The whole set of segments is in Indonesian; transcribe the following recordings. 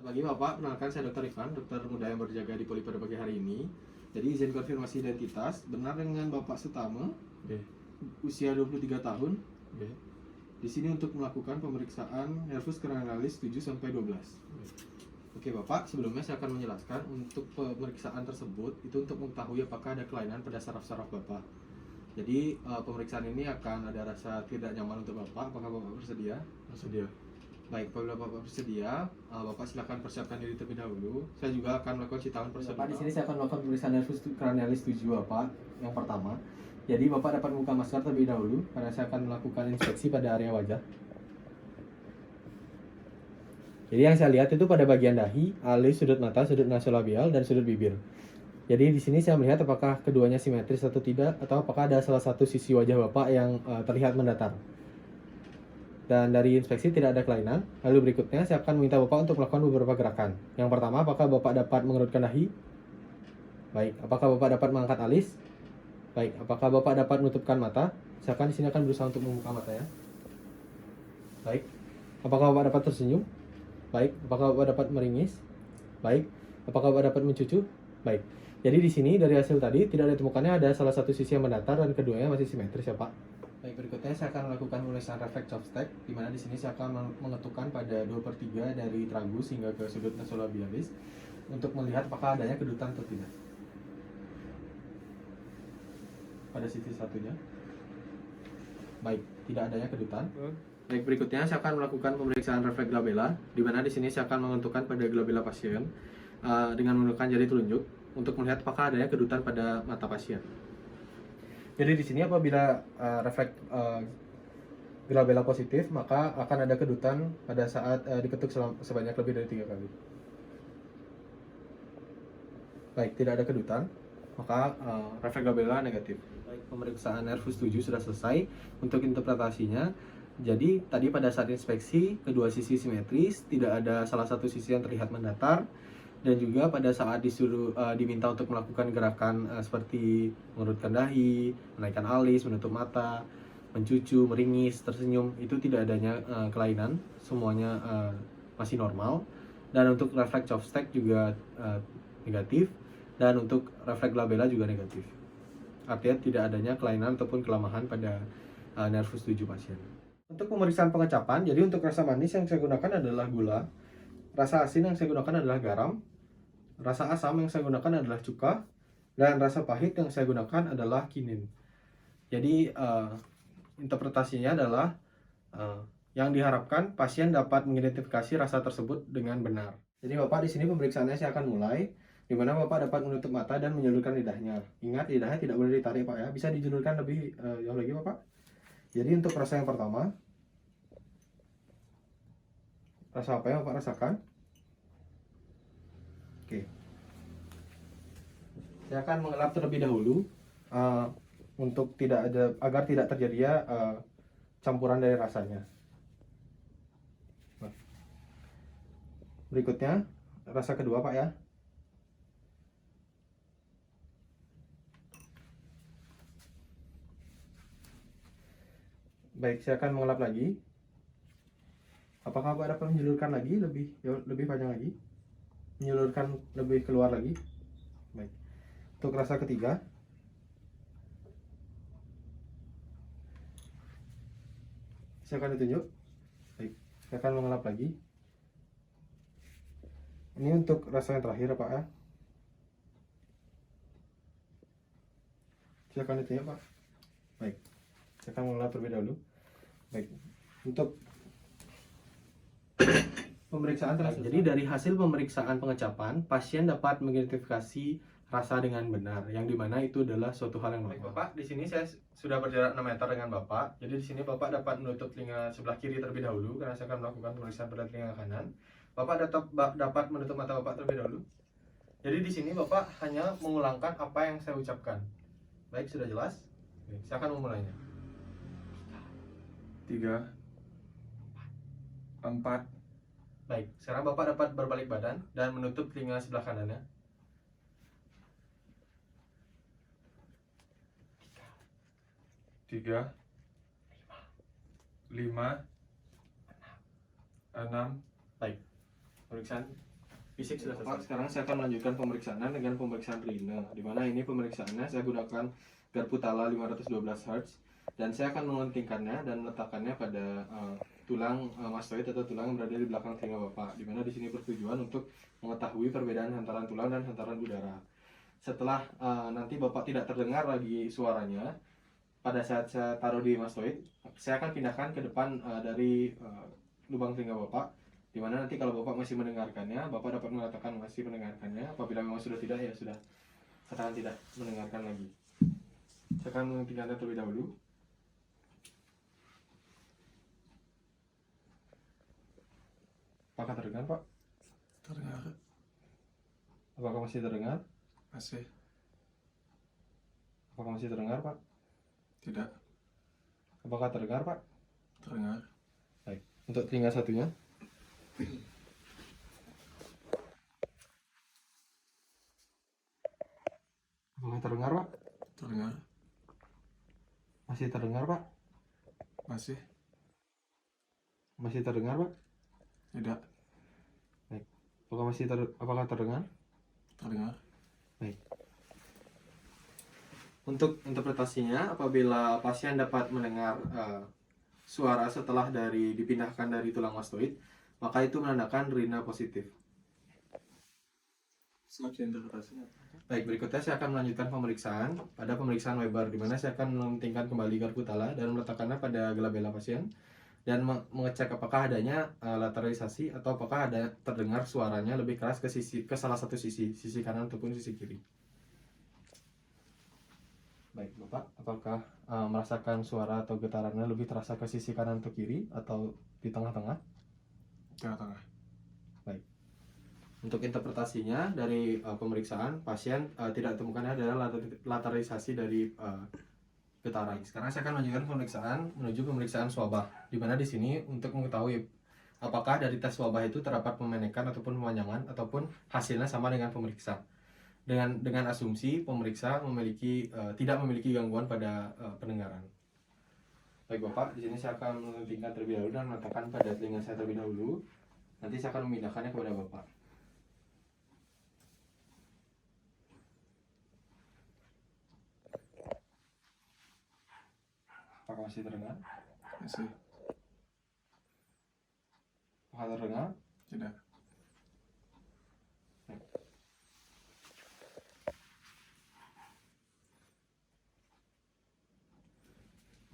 Lagi Bapak, perkenalkan saya Dr. Ivan, dokter muda yang berjaga di Poli pada pagi hari ini. Jadi izin konfirmasi identitas, benar dengan Bapak Sutama, Oke. usia 23 tahun. Oke. Di sini untuk melakukan pemeriksaan nervus cranialis 7 sampai 12. Oke Bapak, sebelumnya saya akan menjelaskan untuk pemeriksaan tersebut itu untuk mengetahui apakah ada kelainan pada saraf-saraf Bapak. Jadi pemeriksaan ini akan ada rasa tidak nyaman untuk Bapak. Apakah Bapak bersedia? Bersedia. Baik, apabila Bapak bersedia, Bapak silakan persiapkan diri terlebih dahulu. Saya juga akan melakukan citaan prosedur. Bapak, di sini saya akan melakukan pemeriksaan nervus cranialis 7 Bapak yang pertama. Jadi Bapak dapat membuka masker terlebih dahulu karena saya akan melakukan inspeksi pada area wajah. Jadi yang saya lihat itu pada bagian dahi, alis, sudut mata, sudut nasolabial, dan sudut bibir. Jadi di sini saya melihat apakah keduanya simetris atau tidak, atau apakah ada salah satu sisi wajah Bapak yang terlihat mendatar. Dan dari inspeksi tidak ada kelainan. Lalu berikutnya saya akan meminta Bapak untuk melakukan beberapa gerakan. Yang pertama, apakah Bapak dapat mengerutkan dahi? Baik. Apakah Bapak dapat mengangkat alis? Baik. Apakah Bapak dapat menutupkan mata? Saya akan di sini akan berusaha untuk membuka mata ya. Baik. Apakah Bapak dapat tersenyum? Baik. Apakah Bapak dapat meringis? Baik. Apakah Bapak dapat mencucu? Baik. Jadi di sini dari hasil tadi tidak ditemukannya ada salah satu sisi yang mendatar dan keduanya masih simetris ya Pak. Baik, berikutnya saya akan melakukan pemeriksaan refleks chopstick, di mana di sini saya akan mengetukkan pada 2/3 dari tragus hingga ke sudut nasolabialis untuk melihat apakah adanya kedutan atau tidak. Pada sisi satunya. Baik, tidak adanya kedutan. Baik, berikutnya saya akan melakukan pemeriksaan refleks glabella, di mana di sini saya akan menentukan pada glabella pasien dengan menggunakan jari telunjuk untuk melihat apakah adanya kedutan pada mata pasien. Jadi di sini apabila refleks glabella positif, maka akan ada kedutan pada saat diketuk sebanyak lebih dari 3 kali. Baik, tidak ada kedutan, maka refleks glabella negatif. Baik, pemeriksaan nervus 7 sudah selesai. Untuk interpretasinya, jadi tadi pada saat inspeksi kedua sisi simetris, tidak ada salah satu sisi yang terlihat mendatar, dan juga pada saat disuruh diminta untuk melakukan gerakan seperti mengerutkan dahi, menaikkan alis, menutup mata, mencucu, meringis, tersenyum, itu tidak adanya kelainan, semuanya masih normal. Dan untuk refleks chopstick juga negatif, dan untuk refleks glabella juga negatif. Artinya tidak adanya kelainan ataupun kelemahan pada nervus 7 pasien. Untuk pemeriksaan pengecapan, jadi untuk rasa manis yang saya gunakan adalah gula, rasa asin yang saya gunakan adalah garam, rasa asam yang saya gunakan adalah cuka, dan rasa pahit yang saya gunakan adalah kinin. Jadi interpretasinya adalah yang diharapkan pasien dapat mengidentifikasi rasa tersebut dengan benar. Jadi Bapak, di sini pemeriksaannya saya akan mulai, di mana Bapak dapat menutup mata dan menjulurkan lidahnya. Ingat, lidahnya tidak boleh ditarik Pak ya, bisa dijulurkan lebih jauh lagi Bapak. Jadi untuk rasa yang pertama, rasa apa yang Bapak rasakan? Oke. Saya akan mengelap terlebih dahulu untuk agar tidak terjadi campuran dari rasanya. Nah, berikutnya rasa kedua Pak ya. Baik, saya akan mengelap lagi. Apakah Bapak dapat menjulurkan lagi lebih panjang lagi? Menjulurkan lebih keluar lagi? Baik. Untuk rasa ketiga. Saya akan ditunjuk. Baik, saya akan mengelap lagi. Ini untuk rasa yang terakhir Pak ya. Saya akan ditunjuk Pak. Baik, saya akan mengelap terlebih dahulu. Baik, untuk pemeriksaan terakhir. Jadi dari hasil pemeriksaan pengecapan, pasien dapat mengidentifikasi rasa dengan benar, yang dimana itu adalah suatu hal yang normal. Baik, Bapak, di sini saya sudah berjarak 6 meter dengan Bapak. Jadi di sini Bapak dapat menutup telinga sebelah kiri terlebih dahulu karena saya akan melakukan pemeriksaan pada telinga kanan. Bapak dapat menutup mata Bapak terlebih dahulu. Jadi di sini Bapak hanya mengulangkan apa yang saya ucapkan. Baik, sudah jelas? Baik, saya akan memulainya. 3, 4. Baik, sekarang Bapak dapat berbalik badan dan menutup telinga sebelah kanannya. 3, 5, 6. Baik, pemeriksaan fisik sudah selesai. Sekarang saya akan melanjutkan pemeriksaan dengan pemeriksaan rina, di mana ini pemeriksaannya saya gunakan garpu tala 512 Hz dan saya akan melentingkannya dan meletakkannya pada tulang mastoid atau tulang yang berada di belakang telinga Bapak, di mana di sini bertujuan untuk mengetahui perbedaan hantaran tulang dan hantaran udara. Setelah nanti Bapak tidak terdengar lagi suaranya, pada saat saya taruh di mastoid, saya akan pindahkan ke depan dari lubang telinga Bapak, di mana nanti kalau Bapak masih mendengarkannya, Bapak dapat mengatakan masih mendengarkannya. Apabila memang sudah tidak, ya sudah, katakan tidak mendengarkan lagi. Saya akan menghentikannya terlebih dahulu. Apakah terdengar, Pak? Terdengar. Apakah masih terdengar? Masih. Apakah masih terdengar, Pak? Tidak. Apakah terdengar, Pak? Terdengar. Baik. Untuk telinga satunya. Apakah terdengar, Pak? Terdengar. Masih terdengar, Pak? Masih. Masih terdengar, Pak? Tidak. Baik. Apakah terdengar? Terdengar. Baik. Untuk interpretasinya, apabila pasien dapat mendengar suara setelah dipindahkan dari tulang mastoid, maka itu menandakan rina positif. Seleksi interpretasinya. Baik, berikutnya saya akan melanjutkan pemeriksaan pada pemeriksaan Weber, di mana saya akan melentingkan kembali garpu tala dan meletakkannya pada glabella pasien dan mengecek apakah adanya lateralisasi atau apakah ada terdengar suaranya lebih keras ke salah satu sisi kanan ataupun sisi kiri. Baik, Bapak, apakah merasakan suara atau getarannya lebih terasa ke sisi kanan atau kiri atau di tengah-tengah? Tengah-tengah. Baik. Untuk interpretasinya dari pemeriksaan, pasien tidak ditemukannya adalah lateralisasi dari getaran. Sekarang saya akan melanjutkan pemeriksaan menuju pemeriksaan swabah, di mana di sini untuk mengetahui apakah dari tes swabah itu terdapat pemendekan ataupun pemanjangan ataupun hasilnya sama dengan pemeriksa. Dengan asumsi pemeriksa tidak memiliki gangguan pada pendengaran. Baik Bapak, di sini saya akan melentingkan terlebih dahulu dan meletakkan pada telinga saya terlebih dahulu. Nanti saya akan memindahkannya kepada Bapak. Apakah masih terdengar? Masih. Apakah terdengar? Tidak.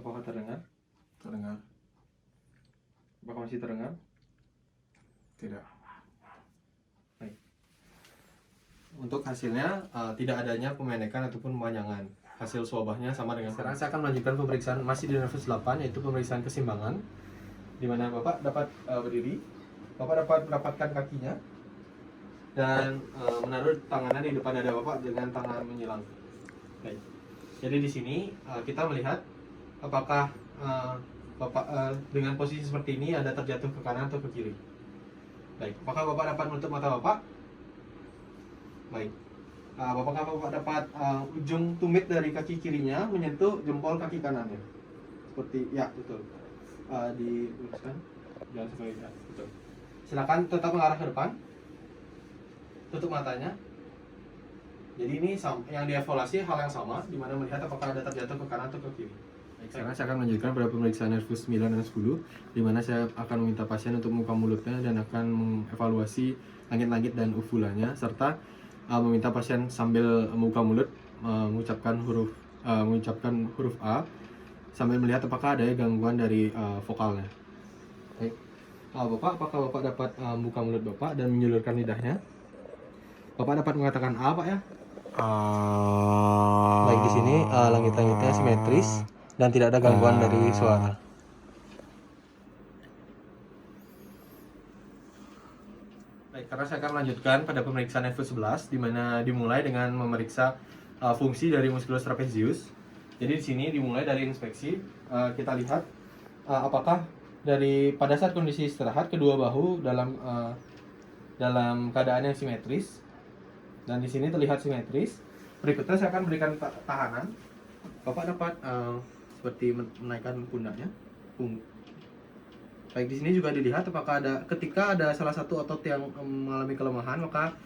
Apakah terdengar? Terdengar. Apakah masih terdengar? Tidak. Baik. Untuk hasilnya tidak adanya pemendekan ataupun pemanjangan. Hasil swabahnya sama dengan. Sekarang saya akan melanjutkan pemeriksaan masih di nervus 8, yaitu pemeriksaan keseimbangan, di mana Bapak dapat berdiri, Bapak dapat merapatkan kakinya dan menaruh tangannya di depan dada Bapak dengan tangan menyilang. Baik. Jadi di sini kita melihat apakah Bapak dengan posisi seperti ini ada terjatuh ke kanan atau ke kiri. Baik, apakah Bapak dapat menutup mata Bapak? Baik. Apakah Bapak dapat ujung tumit dari kaki kirinya menyentuh jempol kaki kanannya? Seperti, ya betul. Diluruskan, jangan sampai ya, betul. Silakan tetap mengarah ke depan. Tutup matanya. Jadi ini yang dievaluasi hal yang sama, di mana melihat apakah ada terjatuh ke kanan atau ke kiri. Sekarang saya akan melanjutkan pada pemeriksaan nervus 9 dan 10, di mana saya akan meminta pasien untuk membuka mulutnya dan akan mengevaluasi langit-langit dan uvulanya, serta meminta pasien sambil membuka mulut mengucapkan huruf A sambil melihat apakah ada gangguan dari vokalnya. Baik. Apakah Bapak dapat membuka mulut Bapak dan menyulurkan lidahnya? Bapak dapat mengatakan A, Pak ya? Baik, di sini langit-langitnya simetris dan tidak ada gangguan dari suara. Baik, karena saya akan melanjutkan pada pemeriksaan nervus 11, di mana dimulai dengan memeriksa fungsi dari musculus trapezius. Jadi di sini dimulai dari inspeksi, kita lihat apakah pada saat kondisi istirahat kedua bahu dalam keadaan yang simetris, dan di sini terlihat simetris. Berikutnya saya akan berikan tahanan. Bapak dapat seperti menaikkan pundaknya, Baik, di sini juga dilihat apakah ketika ada salah satu otot yang mengalami kelemahan, maka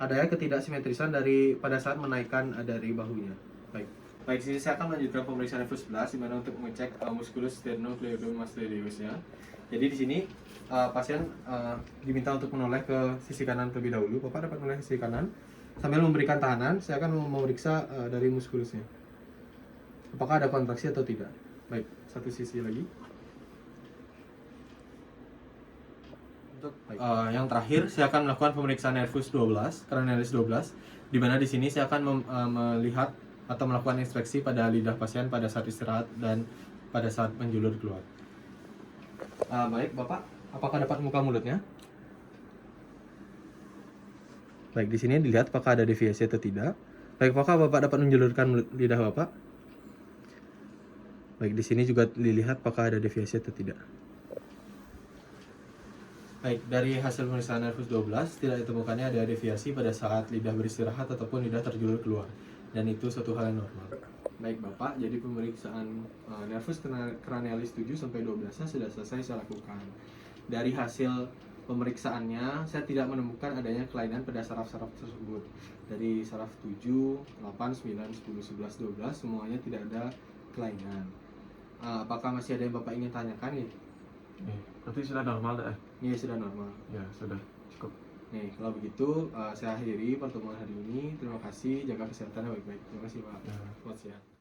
adanya ketidaksimetrisan pada saat menaikkan dari bahunya. Baik. Baik, sini saya akan melanjutkan pemeriksaan nervus 11 di mana untuk mengecek musculus sternocleidomastoideusnya. Jadi di sini pasien diminta untuk menoleh ke sisi kanan terlebih dahulu. Bapak dapat menoleh ke sisi kanan sambil memberikan tahanan. Saya akan memeriksa dari muskulusnya. Apakah ada kontraksi atau tidak. Baik, satu sisi lagi. Untuk yang terakhir, saya akan melakukan pemeriksaan nervus 12, craniolis 12, di mana di sini saya akan melihat atau melakukan inspeksi pada lidah pasien pada saat istirahat dan pada saat menjulur keluar. Baik, Bapak, apakah dapat membuka mulutnya? Baik, di sini dilihat apakah ada deviasi atau tidak. Baik, apakah Bapak dapat menjulurkan lidah Bapak? Baik, di sini juga dilihat apakah ada deviasi atau tidak. Baik, dari hasil pemeriksaan nervus 12 tidak ditemukannya ada deviasi pada saat lidah beristirahat ataupun lidah terjulur keluar, dan itu suatu hal yang normal. Baik Bapak, jadi pemeriksaan nervus craniolis 7 sampai 12-nya sudah selesai saya lakukan. Dari hasil pemeriksaannya saya tidak menemukan adanya kelainan pada saraf-saraf tersebut. Dari saraf 7, 8, 9, 10, 11, 12 semuanya tidak ada kelainan. Apakah masih ada yang Bapak ingin tanyakan nih? Berarti sudah normal dah. Iya, sudah normal. Ya, sudah cukup. Nih, kalau begitu saya akhiri pertemuan hari ini. Terima kasih, jaga kesehatan baik-baik. Terima kasih Pak. Ya. Selamat siang.